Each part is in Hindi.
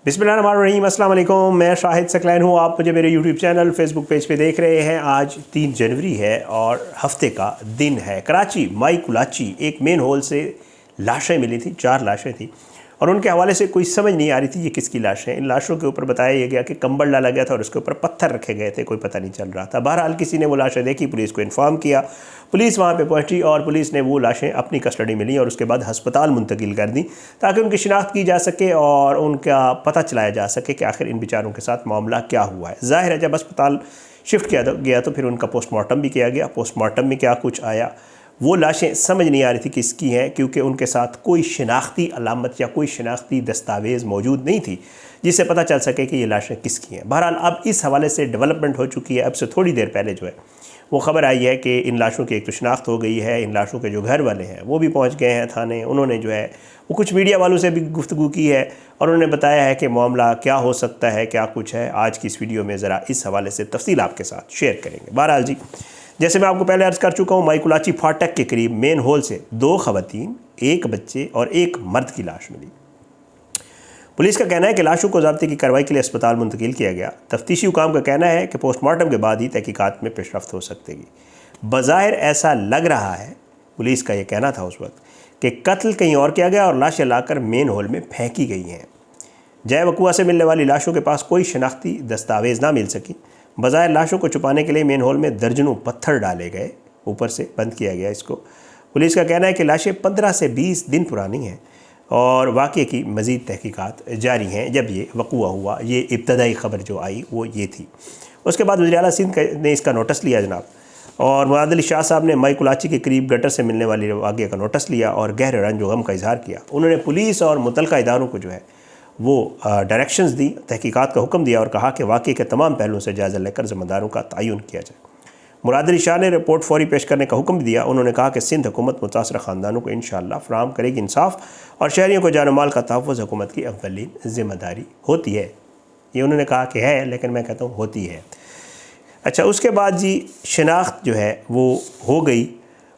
बिस्मिल्लाहिर्रहमानिर्रहीम, अस्सलाम वालेकुम। मैं शाहिद सकलैन हूँ। आप मुझे मेरे यूट्यूब चैनल फेसबुक पेज पे देख रहे हैं। आज 3 जनवरी है और हफ्ते का दिन है। कराची माई कुलाची एक मेन होल से लाशें मिली थी, 4 लाशें थी और उनके हवाले से कोई समझ नहीं आ रही थी ये किसकी लाशें हैं। इन लाशों के ऊपर बताया गया कि कंबल डाला गया था और उसके ऊपर पत्थर रखे गए थे, कोई पता नहीं चल रहा था। बहरहाल किसी ने वो लाशें देखी, पुलिस को इन्फॉर्म किया, पुलिस वहाँ पे पहुँची और पुलिस ने वो लाशें अपनी कस्टडी में ली और उसके बाद हस्पताल मुंतकिल कर दी ताकि उनकी शिनाख्त की जा सके और उनका पता चलाया जा सके कि आखिर इन बेचारों के साथ मामला क्या हुआ है। ज़ाहिर है जब अस्पताल शिफ्ट किया गया तो फिर उनका पोस्टमार्टम भी किया गया। पोस्टमार्टम में क्या कुछ आया वो लाशें समझ नहीं आ रही थी किसकी हैं, क्योंकि उनके साथ कोई शिनाख्ती अलामत या कोई शिनाख्ती दस्तावेज़ मौजूद नहीं थी जिससे पता चल सके कि ये लाशें किसकी हैं। बहरहाल अब इस हवाले से डेवलपमेंट हो चुकी है। अब से थोड़ी देर पहले जो है वो ख़बर आई है कि इन लाशों की एक तो शिनाख्त हो गई है। इन लाशों के जो घर वाले हैं वो भी पहुँच गए हैं थाने। उन्होंने जो है वो कुछ मीडिया वालों से भी गुफ्तगू की है और उन्होंने बताया है कि मामला क्या हो सकता है, क्या कुछ है। आज की इस वीडियो में ज़रा इस हवाले से तफसील आपके साथ शेयर करेंगे। बहरहाल जी, जैसे मैं आपको पहले अर्ज़ कर चुका हूँ, माई कुलाची फाटक के करीब मेन होल से 2 ख़वातीन, 1 बच्चे और 1 मर्द की लाश मिली। पुलिस का कहना है कि लाशों को ज़ब्ती की कार्रवाई के लिए अस्पताल मुंतकिल किया गया। तफ्तीशी हुकाम का कहना है कि पोस्टमार्टम के बाद ही तहकीकात में पेशरफ्त हो सकेगी। बज़ाहिर ऐसा लग रहा है, पुलिस का यह कहना था उस वक्त, कि कत्ल कहीं और किया गया और लाशें लाकर मेन होल में फेंकी गई हैं। जय वकुआ से मिलने वाली लाशों के पास कोई शनाख्ती दस्तावेज़ ना मिल सकी। बज़ाहिर लाशों को छुपाने के लिए मेन होल में दर्जनों पत्थर डाले गए, ऊपर से बंद किया गया इसको। पुलिस का कहना है कि लाशें 15 से 20 दिन पुरानी हैं और वाक़े की मज़ीद तहकीकात जारी हैं। जब ये वक़ुआ हुआ, ये इब्तदाई ख़बर जो आई वो ये थी। उसके बाद वज़ीर आला सिंध ने इसका नोटिस लिया जनाब, और मुराद अली शाह साहब ने माई कुलाची के करीब गटर से मिलने वाली वाक़े का नोटिस लिया और गहरे रंज व गम का इजहार किया। उन्होंने पुलिस और मुतल्लिक़ा इदारों को जो है वो डायरेक्शंस दी, तहकीकात का हुक्म दिया और कहा कि वाक़े के तमाम पहलुओं से जायज़ा लेकर ज़िम्मेदारों का तयन किया जाए। मुराद अली शाह ने रिपोर्ट फौरी पेश करने का हुक्म दिया। उन्होंने कहा कि सिंध हुकूमत मुतासर ख़ानदानों को इंशाअल्लाह फ़राहम करेगी इंसाफ और शहरियों को जान माल का तहफ़्फ़ुज़ हुकूमत की अव्वलीन ज़िम्मेदारी होती है। ये उन्होंने कहा कि है, लेकिन मैं कहता हूँ होती है। अच्छा, उसके बाद जी शिनाख्त जो है वो हो गई।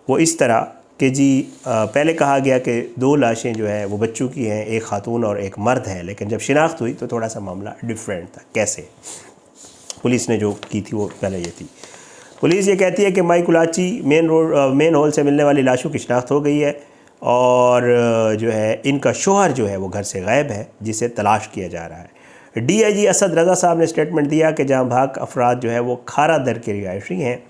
वो इस तरह कि जी पहले कहा गया कि 2 लाशें जो है वो बच्चों की हैं, 1 खातून और 1 मर्द है, लेकिन जब शिनाख्त हुई तो थोड़ा सा मामला डिफरेंट था। कैसे? पुलिस ने जो की थी वो पहले ये थी। पुलिस ये कहती है कि माई कुलाची मेन होल से मिलने वाली लाशों की शिनाख्त हो गई है और जो है इनका शोहर जो है वो घर से गायब है, जिसे तलाश किया जा रहा है। DIG असद रज़ा साहब ने स्टेटमेंट दिया कि जहाँ भाग अफराद जो है वो खारा दर के रिहायशी हैं।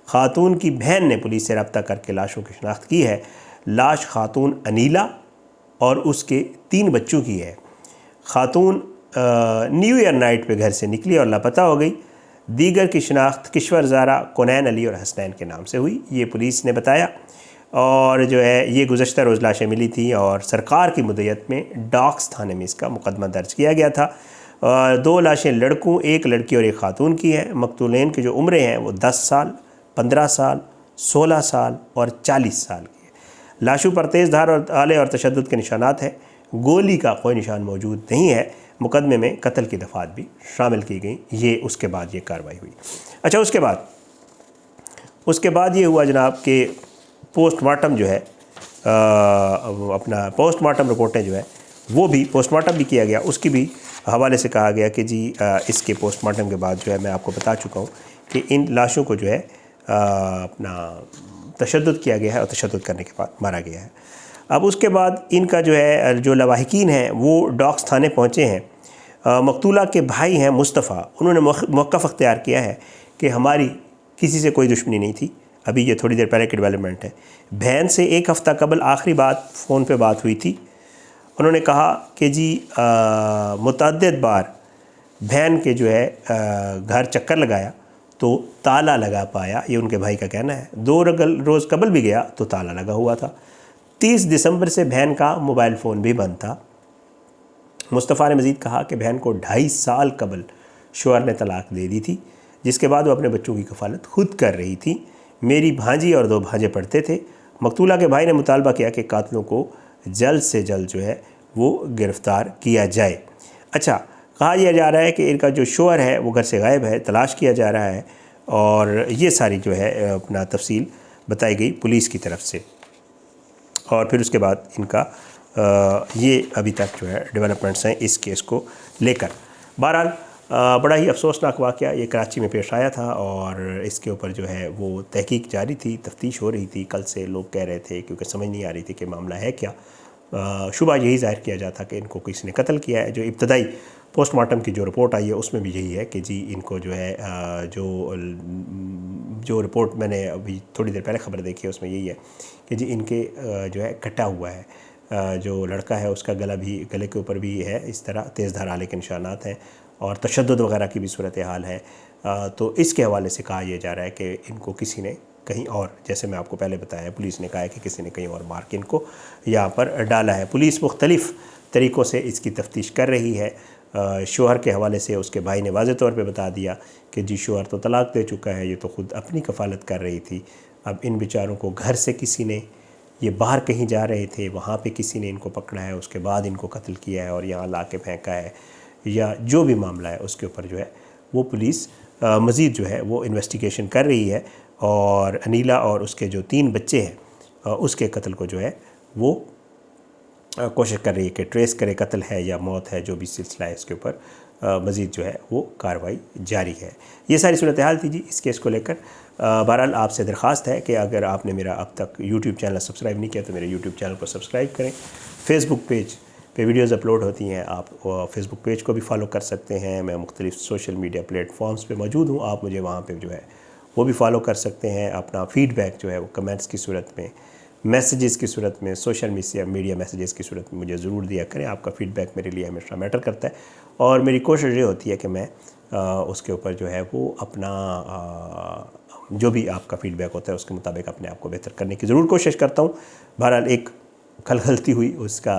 खातून की बहन ने पुलिस से रब्ता करके लाशों की शिनाख्त की है। लाश खातून अनीला और उसके 3 बच्चों की है। खातून न्यू ईयर नाइट पे घर से निकली और लापता हो गई। दीगर की शिनाख्त किश्वर ज़ारा, कुनैन अली और हसनैन के नाम से हुई, ये पुलिस ने बताया। और जो है ये गुज़श्ता रोज़ लाशें मिली थी और सरकार की मुद्दत में डॉक्स थाने में इसका मुकदमा दर्ज किया गया था। 2 लाशें लड़कों, 1 लड़की और 1 खातून की है। मकतूलैन की जो उम्रें हैं वो 10 साल, 15 साल, 16 साल और 40 साल की है। लाशों पर तेज़ धार और आले और तशद्दुद के निशानात हैं। गोली का कोई निशान मौजूद नहीं है। मुकदमे में कत्ल की दफ़ात भी शामिल की गई। ये उसके बाद ये कार्रवाई हुई। अच्छा, उसके बाद ये हुआ जनाब कि पोस्टमार्टम जो है अपना पोस्टमार्टम रिपोर्टें जो है वो भी पोस्टमार्टम भी किया गया। उसकी भी हवाले से कहा गया कि जी इसके पोस्टमार्टम के बाद जो है मैं आपको बता चुका हूँ कि इन लाशों को जो है अपना तशद्दुद किया गया है और तशद्दुद करने के बाद मारा गया है। अब उसके बाद इनका जो है जो लवाहिकीन हैं वो डॉक्स थाने पहुँचे हैं। मकतूला के भाई हैं मुस्तफ़ा, उन्होंने मौक़िफ़ अख्तियार किया है कि हमारी किसी से कोई दुश्मनी नहीं थी। अभी ये थोड़ी देर पहले की डेवलपमेंट है। बहन से 1 हफ़्ता कबल आखिरी बात फ़ोन पे बात हुई थी। उन्होंने कहा कि जी मुतअद्दिद बार बहन के जो है घर चक्कर लगाया तो ताला लगा पाया, ये उनके भाई का कहना है। 2 रोज़ कबल भी गया तो ताला लगा हुआ था। 30 दिसंबर से बहन का मोबाइल फ़ोन भी बंद था। मुस्तफ़ा ने मज़ीद कहा कि बहन को 2.5 साल कबल शौहर ने तलाक दे दी थी, जिसके बाद वो अपने बच्चों की कफ़ालत खुद कर रही थी। मेरी भांजी और 2 भांजे पढ़ते थे। मकतूला के भाई ने मुतालबा किया कि कातिलों को जल्द से जल्द जो है वो गिरफ़्तार किया जाए। अच्छा, कहा यह जा रहा है कि इनका जो शौहर है वो घर से गायब है, तलाश किया जा रहा है और ये सारी जो है अपना तफसील बताई गई पुलिस की तरफ से। और फिर उसके बाद इनका ये अभी तक जो है डेवलपमेंट्स हैं इस केस को लेकर। बहरहाल बड़ा ही अफसोसनाक वाक़या ये कराची में पेश आया था और इसके ऊपर जो है वो तहकीक जारी थी, तफ्तीश हो रही थी। कल से लोग कह रहे थे क्योंकि समझ नहीं आ रही थी कि मामला है क्या। शुबा यही ज़ाहिर किया जाता कि इनको किसी ने कत्ल किया है। जो इब्तदाई पोस्टमार्टम की जो रिपोर्ट आई है उसमें भी यही है कि जी इनको जो है जो रिपोर्ट मैंने अभी थोड़ी देर पहले ख़बर देखी है उसमें यही है कि जी इनके जो है कटा हुआ है जो लड़का है उसका गले के ऊपर भी है इस तरह तेज़धार आले के निशानात हैं और तशद्दुद वगैरह की भी सूरत हाल है। तो इसके हवाले से कहा यह जा रहा है कि इनको किसी ने कहीं और, जैसे मैं आपको पहले बताया, पुलिस ने कहा है कि किसी ने कहीं और मार के इनको यहाँ पर डाला है। पुलिस मुख्तलिफ़ तरीक़ों से इसकी तफ्तीश कर रही है। शोहर के हवाले से उसके भाई ने वाज़े तौर पे बता दिया कि जी शोहर तो तलाक़ दे चुका है, ये तो ख़ुद अपनी कफ़ालत कर रही थी। अब इन बेचारों को घर से किसी ने, ये बाहर कहीं जा रहे थे, वहाँ पे किसी ने इनको पकड़ा है, उसके बाद इनको कत्ल किया है और यहाँ ला के फेंका है, या जो भी मामला है उसके ऊपर जो है वो पुलिस मज़ीद जो है वो इन्वेस्टिगेशन कर रही है। और अनीला और उसके जो 3 बच्चे हैं उसके कत्ल को जो है वो कोशिश कर रही है कि ट्रेस करे कत्ल है या मौत है, जो भी सिलसिला है इसके ऊपर मज़ीद जो है वो कार्रवाई जारी है। ये सारी सूरत हाल थी जी इस केस को लेकर। बहरहाल आपसे दरख्वास्त है कि अगर आपने मेरा अब तक यूट्यूब चैनल सब्सक्राइब नहीं किया तो मेरे यूट्यूब चैनल को सब्सक्राइब करें। फेसबुक पेज पे वीडियोज़ अपलोड होती हैं, आप फेसबुक पेज को भी फॉलो कर सकते हैं। मैं मुख्तलिफ़ सोशल मीडिया प्लेटफॉर्म्स पे मौजूद हूँ, आप मुझे वहाँ पे जो है वो भी फॉलो कर सकते हैं। अपना फ़ीडबैक जो है वो कमेंट्स की सूरत में, मैसेजेस की सूरत में, सोशल मीडिया मैसेजेस की सूरत में मुझे ज़रूर दिया करें। आपका फ़ीडबैक मेरे लिए हमेशा मैटर करता है और मेरी कोशिश ये होती है कि मैं उसके ऊपर जो है वो अपना जो भी आपका फ़ीडबैक होता है उसके मुताबिक अपने आप को बेहतर करने की ज़रूर कोशिश करता हूँ। बहरहाल एक कल गलती हुई, उसका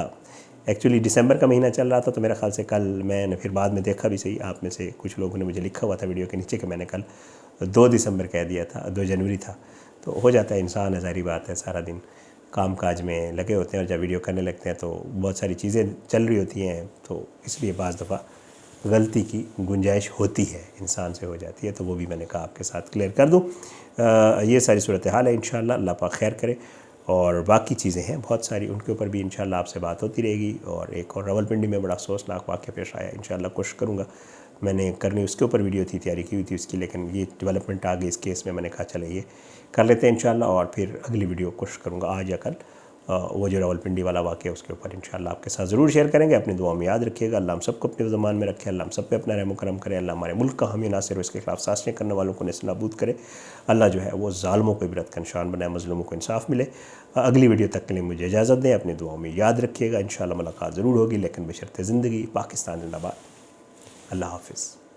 एक्चुअली दिसंबर का महीना चल रहा था तो मेरा ख़्याल से कल मैंने फिर बाद में देखा भी सही, आप में से कुछ लोगों ने मुझे लिखा हुआ था वीडियो के नीचे कि मैंने कल 2 दिसंबर कह दिया था, 2 जनवरी था। तो हो जाता है, इंसान है, ज़ाहिर बात है, सारा दिन काम काज में लगे होते हैं और जब वीडियो करने लगते हैं तो बहुत सारी चीज़ें चल रही होती हैं, तो इसलिए बाज़ दफ़ा गलती की गुंजाइश होती है, इंसान से हो जाती है। तो वो भी मैंने कहा आपके साथ क्लियर कर दूँ। ये सारी सूरत हाल है। इंशाअल्लाह अल्लाह पाक खैर करे और बाकी चीज़ें हैं बहुत सारी, उनके ऊपर भी इंशाअल्लाह आपसे बात होती रहेगी। और एक और रावलपिंडी में बड़ा अफसोसनाक वाक़या पेश आया, इंशाअल्लाह कोशिश करूँगा, मैंने करनी उसके ऊपर वीडियो थी, तैयारी की हुई थी उसकी, लेकिन ये डेवलपमेंट आ गई इस केस में, मैंने कहा चले ये कर लेते हैं इंशाअल्लाह। और फिर अगली वीडियो कोशिश करूँगा आज या कल वो जो रावलपिंडी वाला वाक़या उसके ऊपर इंशाअल्लाह आपके साथ ज़रूर शेयर करेंगे। अपनी दुआ में याद रखिएगा। अल्लाह हम सबको अपने ज़मान में रखे, अल्लाह हम सब पे अपना रहम करम करे, अल्लाह हमारे मुल्क का हामी नासिर हो, इसके खिलाफ साजिशें करने वालों को नेस्तनाबूद करे। अल्लाह जो है वो ज़ालिमों को इबरत का निशान बनाए, मज़लूमों को इंसाफ मिले। अगली वीडियो तक के लिए मुझे इजाज़त दें, अपनी दुआओं में याद रखिएगा। इंशाअल्लाह मुलाकात ज़रूर होगी, लेकिन बशर्ते ज़िंदगी। पाकिस्तान जिंदाबाद। अल्लाह हाफ़िज़।